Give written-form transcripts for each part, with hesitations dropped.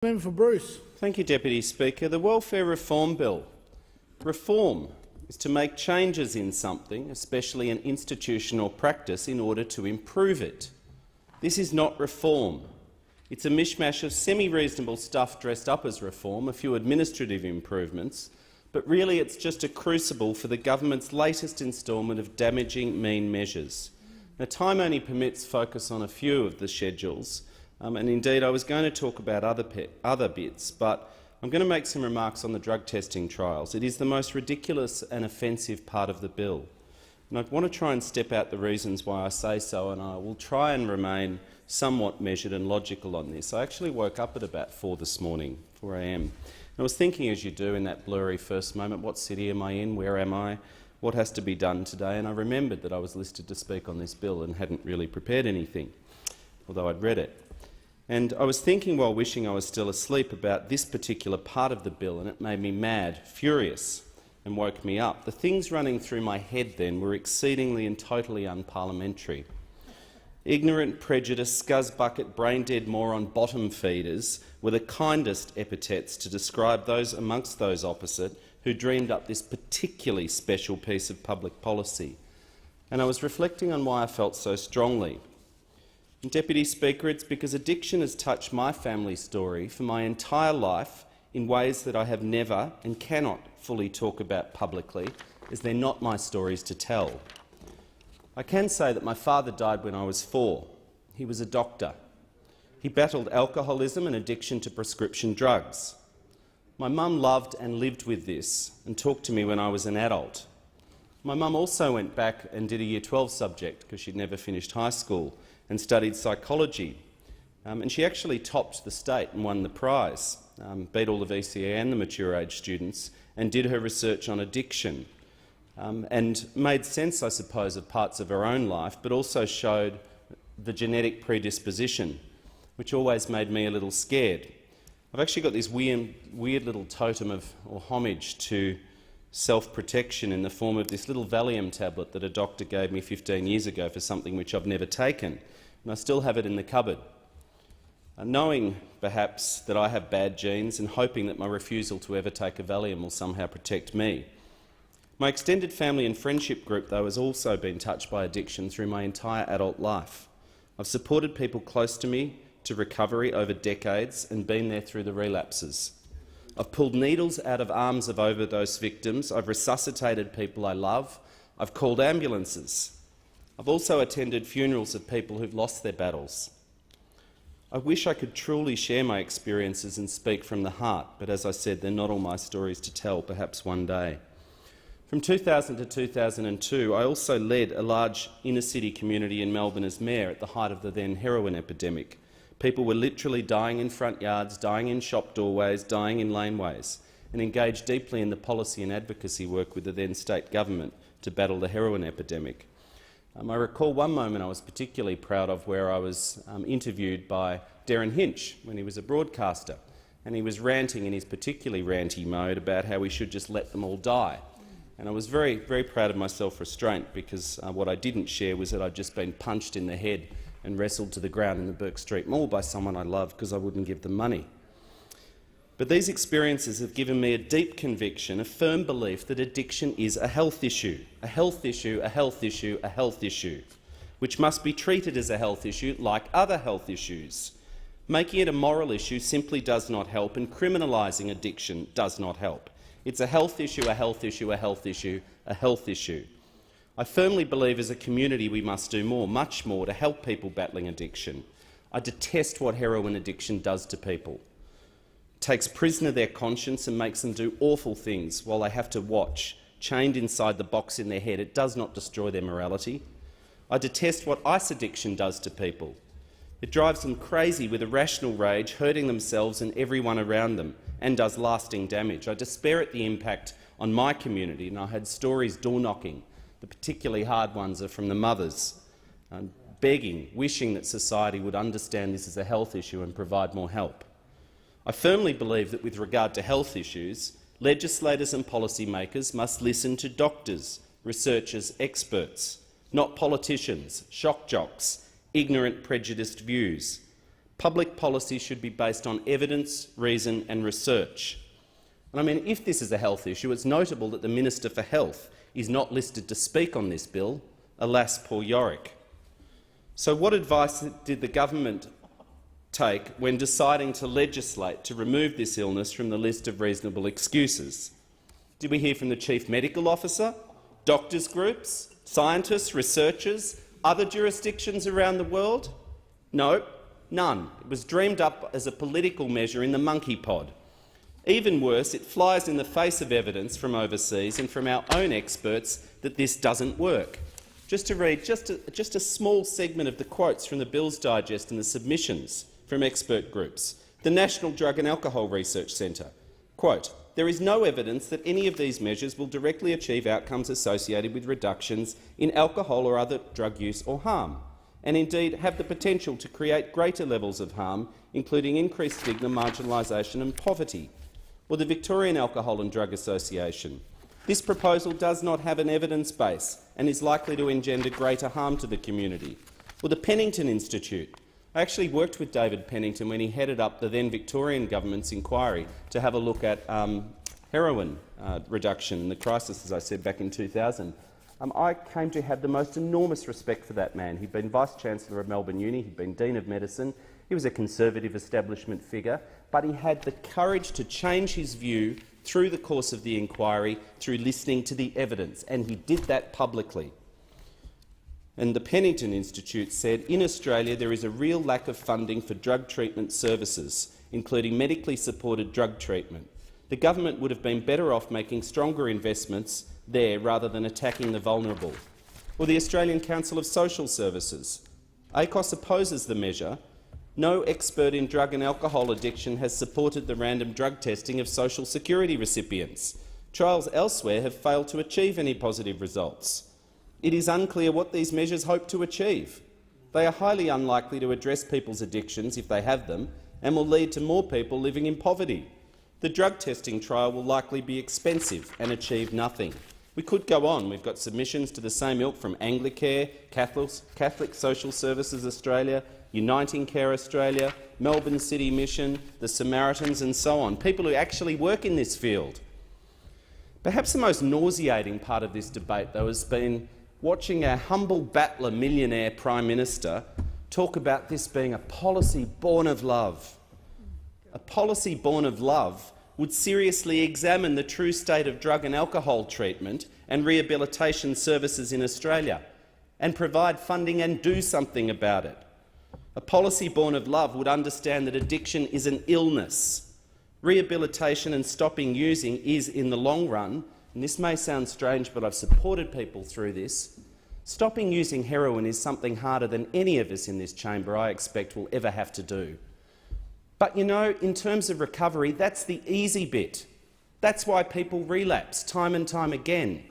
Member for Bruce. Thank you, Deputy Speaker. The Welfare Reform Bill. Reform is to make changes in something, especially an institutional practice, in order to improve it. This is not reform. It's a mishmash of semi-reasonable stuff dressed up as reform, a few administrative improvements, but really it's just a crucible for the government's latest instalment of damaging mean measures. Now, time only permits focus on a few of the schedules, and indeed I was going to talk about other bits, but I'm going to make some remarks on the drug testing trials. It is the most ridiculous and offensive part of the bill, and I want to try and step out the reasons why I say so, and I will try and remain somewhat measured and logical on this. I actually woke up at about 4 this morning, 4 a.m, and I was thinking, as you do in that blurry first moment, what city am I in, where am I, what has to be done today, and I remembered that I was listed to speak on this bill and hadn't really prepared anything, although I'd read it. And I was thinking while wishing I was still asleep about this particular part of the bill, and it made me mad, furious, and woke me up. The things running through my head then were exceedingly and totally unparliamentary. Ignorant, prejudiced, scuzzbucket, brain-dead moron bottom feeders were the kindest epithets to describe those amongst those opposite who dreamed up this particularly special piece of public policy. And I was reflecting on why I felt so strongly. And Deputy Speaker, it's because addiction has touched my family story for my entire life in ways that I have never and cannot fully talk about publicly, as they're not my stories to tell. I can say that my father died when I was 4. He was a doctor. He battled alcoholism and addiction to prescription drugs. My mum loved and lived with this and talked to me when I was an adult. My mum also went back and did a Year 12 subject because she'd never finished high school and studied psychology. And she actually topped the state and won the prize, beat all the VCA and the mature age students, and did her research on addiction. And made sense, I suppose, of parts of her own life, but also showed the genetic predisposition, which always made me a little scared. I've actually got this weird little totem of, or homage to, self-protection in the form of this little Valium tablet that a doctor gave me 15 years ago for something which I've never taken, and I still have it in the cupboard. Knowing, perhaps, that I have bad genes and hoping that my refusal to ever take a Valium will somehow protect me. My extended family and friendship group, though, has also been touched by addiction through my entire adult life. I've supported people close to me to recovery over decades and been there through the relapses. I've pulled needles out of arms of overdose victims. I've resuscitated people I love. I've called ambulances. I've also attended funerals of people who've lost their battles. I wish I could truly share my experiences and speak from the heart, but as I said, they're not all my stories to tell, perhaps one day. From 2000 to 2002, I also led a large inner-city community in Melbourne as mayor at the height of the then heroin epidemic. People were literally dying in front yards, dying in shop doorways, dying in laneways, and engaged deeply in the policy and advocacy work with the then state government to battle the heroin epidemic. I recall one moment I was particularly proud of where I was interviewed by Darren Hinch when he was a broadcaster, and he was ranting in his particularly ranty mode about how we should just let them all die. And I was very, very proud of my self-restraint because what I didn't share was that I'd just been punched in the head and wrestled to the ground in the Burke Street Mall by someone I loved because I wouldn't give them money. But these experiences have given me a deep conviction, a firm belief that addiction is a health issue, a health issue, a health issue, a health issue, which must be treated as a health issue like other health issues. Making it a moral issue simply does not help, and criminalising addiction does not help. It's a health issue, a health issue, a health issue, a health issue. I firmly believe as a community we must do more, much more, to help people battling addiction. I detest what heroin addiction does to people. It takes prisoner their conscience and makes them do awful things while they have to watch, chained inside the box in their head. It does not destroy their morality. I detest what ice addiction does to people. It drives them crazy with irrational rage, hurting themselves and everyone around them, and does lasting damage. I despair at the impact on my community, and I had stories door-knocking. The particularly hard ones are from the mothers, begging, wishing that society would understand this as a health issue and provide more help. I firmly believe that with regard to health issues, legislators and policymakers must listen to doctors, researchers, experts, not politicians, shock jocks, ignorant, prejudiced views. Public policy should be based on evidence, reason and research. And I mean, if this is a health issue, it's notable that the Minister for Health is not listed to speak on this bill. Alas, poor Yorick. So what advice did the government take when deciding to legislate to remove this illness from the list of reasonable excuses? Did we hear from the Chief Medical Officer, doctors' groups, scientists, researchers, other jurisdictions around the world? No, none. It was dreamed up as a political measure in the monkey pod. Even worse, it flies in the face of evidence from overseas and from our own experts that this doesn't work. Just to read just a small segment of the quotes from the Bills Digest and the submissions from expert groups. The National Drug and Alcohol Research Centre, quote, "There is no evidence that any of these measures will directly achieve outcomes associated with reductions in alcohol or other drug use or harm, and indeed have the potential to create greater levels of harm, including increased stigma, marginalisation and poverty." Or the Victorian Alcohol and Drug Association, "This proposal does not have an evidence base and is likely to engender greater harm to the community." Or the Pennington Institute. I actually worked with David Pennington when he headed up the then Victorian government's inquiry to have a look at heroin reduction in the crisis, as I said, back in 2000. I came to have the most enormous respect for that man. He'd been Vice-Chancellor of Melbourne Uni, he'd been Dean of Medicine, he was a conservative establishment figure, but he had the courage to change his view through the course of the inquiry, through listening to the evidence, and he did that publicly. And the Pennington Institute said, "In Australia there is a real lack of funding for drug treatment services, including medically supported drug treatment. The government would have been better off making stronger investments there rather than attacking the vulnerable." Or the Australian Council of Social Services. ACOS opposes the measure. "No expert in drug and alcohol addiction has supported the random drug testing of social security recipients. Trials elsewhere have failed to achieve any positive results. It is unclear what these measures hope to achieve. They are highly unlikely to address people's addictions if they have them, and will lead to more people living in poverty. The drug testing trial will likely be expensive and achieve nothing." We could go on. We've got submissions to the same ilk from Anglicare, Catholic Social Services Australia, Uniting Care Australia, Melbourne City Mission, the Samaritans and so on, people who actually work in this field. Perhaps the most nauseating part of this debate, though, has been watching our humble battler millionaire Prime Minister talk about this being a policy born of love. A policy born of love would seriously examine the true state of drug and alcohol treatment and rehabilitation services in Australia and provide funding and do something about it. A policy born of love would understand that addiction is an illness. Rehabilitation and stopping using is, in the long run, and this may sound strange, but I've supported people through this, stopping using heroin is something harder than any of us in this chamber, I expect, will ever have to do. But, you know, in terms of recovery, that's the easy bit. That's why people relapse time and time again,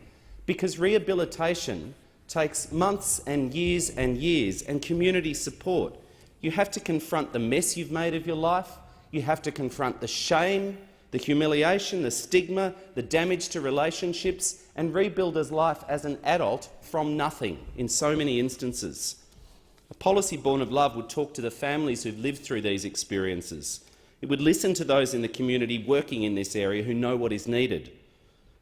because rehabilitation takes months and years and community support. You have to confront the mess you've made of your life. You have to confront the shame, the humiliation, the stigma, the damage to relationships, and rebuild his life as an adult from nothing in so many instances. A policy born of love would talk to the families who've lived through these experiences. It would listen to those in the community working in this area who know what is needed.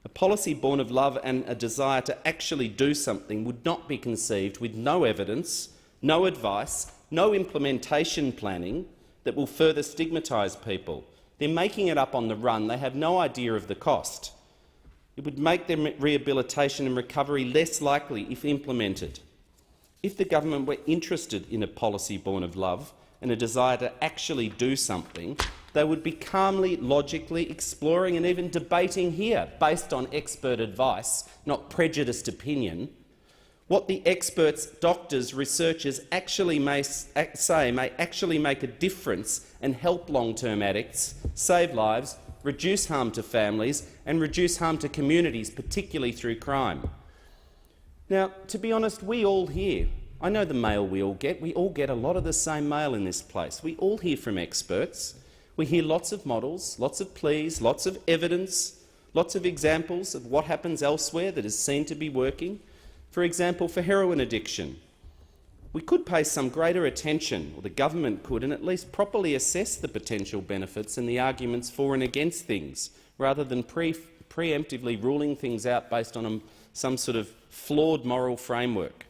A policy born of love and a desire to actually do something would not be conceived with no evidence, no advice, no implementation planning that will further stigmatise people. They're making it up on the run. They have no idea of the cost. It would make their rehabilitation and recovery less likely if implemented. If the government were interested in a policy born of love and a desire to actually do something, they would be calmly, logically exploring and even debating here, based on expert advice, not prejudiced opinion, what the experts, doctors, researchers actually may say may actually make a difference and help long-term addicts, save lives, reduce harm to families and reduce harm to communities, particularly through crime. Now, to be honest, we all hear, I know the mail we all get a lot of the same mail in this place. We all hear from experts. We hear lots of models, lots of pleas, lots of evidence, lots of examples of what happens elsewhere that is seen to be working. For example, for heroin addiction, We could pay some greater attention, or the government could, and at least properly assess the potential benefits and the arguments for and against things, rather than preemptively ruling things out based on some sort of flawed moral framework.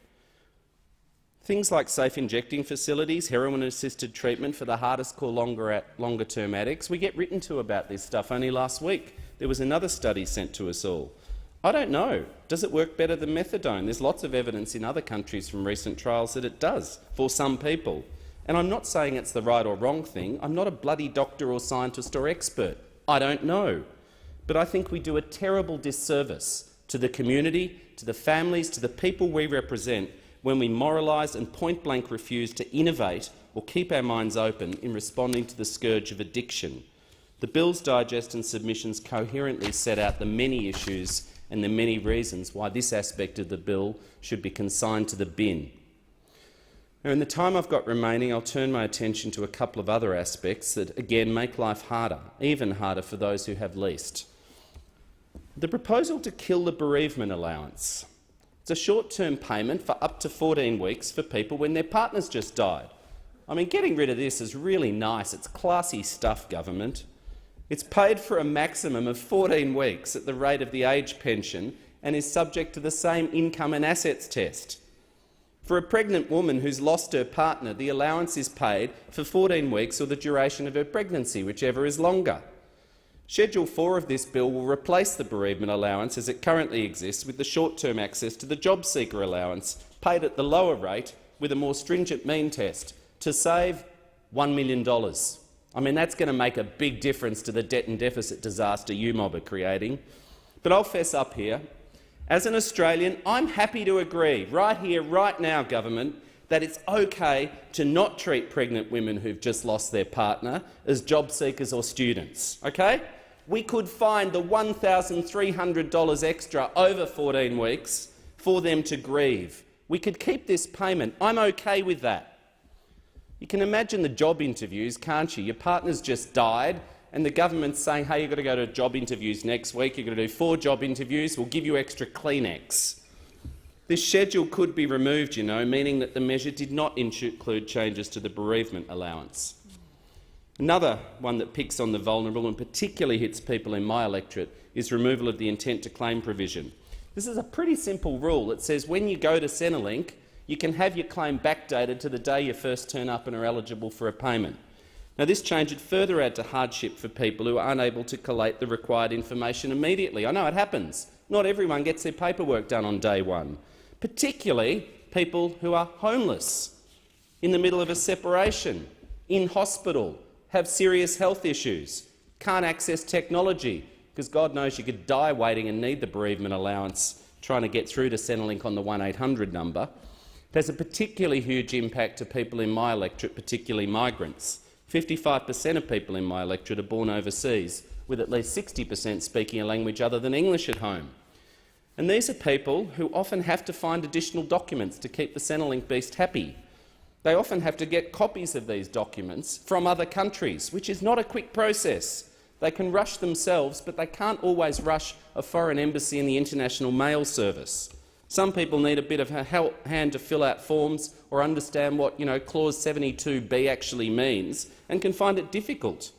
Things like safe injecting facilities, heroin-assisted treatment for the hardest-core longer-term addicts. We get written to about this stuff. Only last week there was another study sent to us all. I don't know. Does it work better than methadone? There's lots of evidence in other countries from recent trials that it does for some people. And I'm not saying it's the right or wrong thing. I'm not a bloody doctor or scientist or expert. I don't know. But I think we do a terrible disservice to the community, to the families, to the people we represent when we moralise and point-blank refuse to innovate or keep our minds open in responding to the scourge of addiction. The Bill's digest and submissions coherently set out the many issues and the many reasons why this aspect of the bill should be consigned to the bin. Now, in the time I've got remaining, I'll turn my attention to a couple of other aspects that, again, make life harder, even harder for those who have least. The proposal to kill the bereavement allowance. It's a short-term payment for up to 14 weeks for people when their partner's just died. I mean, getting rid of this is really nice. It's classy stuff, government. It's paid for a maximum of 14 weeks at the rate of the age pension and is subject to the same income and assets test. For a pregnant woman who's lost her partner, the allowance is paid for 14 weeks or the duration of her pregnancy, whichever is longer. Schedule 4 of this bill will replace the bereavement allowance as it currently exists with the short-term access to the job seeker allowance, paid at the lower rate with a more stringent mean test, to save $1 million. I mean, that's going to make a big difference to the debt and deficit disaster you mob are creating. But I'll fess up here. As an Australian, I'm happy to agree, right here, right now, government, that it's okay to not treat pregnant women who've just lost their partner as job seekers or students, okay? We could find the $1,300 extra over 14 weeks for them to grieve. We could keep this payment. I'm okay with that. You can imagine the job interviews, can't you? Your partner's just died and the government's saying, hey, you've got to go to job interviews next week, you've got to do 4 job interviews, we'll give you extra Kleenex. This schedule could be removed, you know, meaning that the measure did not include changes to the bereavement allowance. Another one that picks on the vulnerable and particularly hits people in my electorate is removal of the intent to claim provision. This is a pretty simple rule. It says when you go to Centrelink, you can have your claim backdated to the day you first turn up and are eligible for a payment. Now, this change would further add to hardship for people who are unable to collate the required information immediately. I know it happens. Not everyone gets their paperwork done on day one, particularly people who are homeless, in the middle of a separation, in hospital, have serious health issues, can't access technology, because God knows you could die waiting and need the bereavement allowance trying to get through to Centrelink on the 1800 number. It has a particularly huge impact to people in my electorate, particularly migrants. 55% of people in my electorate are born overseas, with at least 60% speaking a language other than English at home. And these are people who often have to find additional documents to keep the Centrelink beast happy. They often have to get copies of these documents from other countries, which is not a quick process. They can rush themselves, but they can't always rush a foreign embassy and the international mail service. Some people need a bit of a hand to fill out forms or understand what, Clause 72B actually means, and can find it difficult.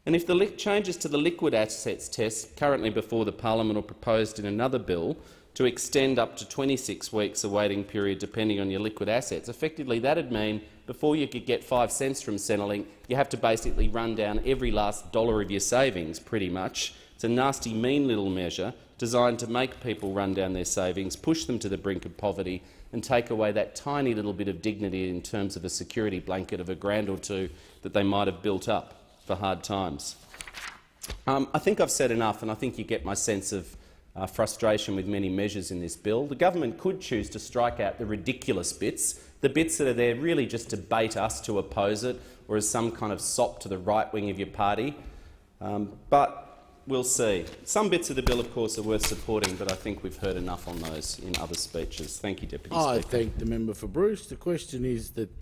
And if the changes to the liquid assets test currently before the Parliament or proposed in another bill to extend up to 26 weeks a waiting period depending on your liquid assets, effectively that would mean before you could get 5 cents from Centrelink, you have to basically run down every last dollar of your savings, pretty much. It's a nasty, mean little measure designed to make people run down their savings, push them to the brink of poverty and take away that tiny little bit of dignity in terms of a security blanket of $1 or $2 that they might have built up for hard times. I think I've said enough, and I think you get my sense of frustration with many measures in this bill. The government could choose to strike out the ridiculous bits, the bits that are there really just to bait us to oppose it or as some kind of sop to the right wing of your party. But we'll see. Some bits of the bill, of course, are worth supporting, but I think we've heard enough on those in other speeches. Thank you, Deputy Speaker. I thank the member for Bruce. The question is that the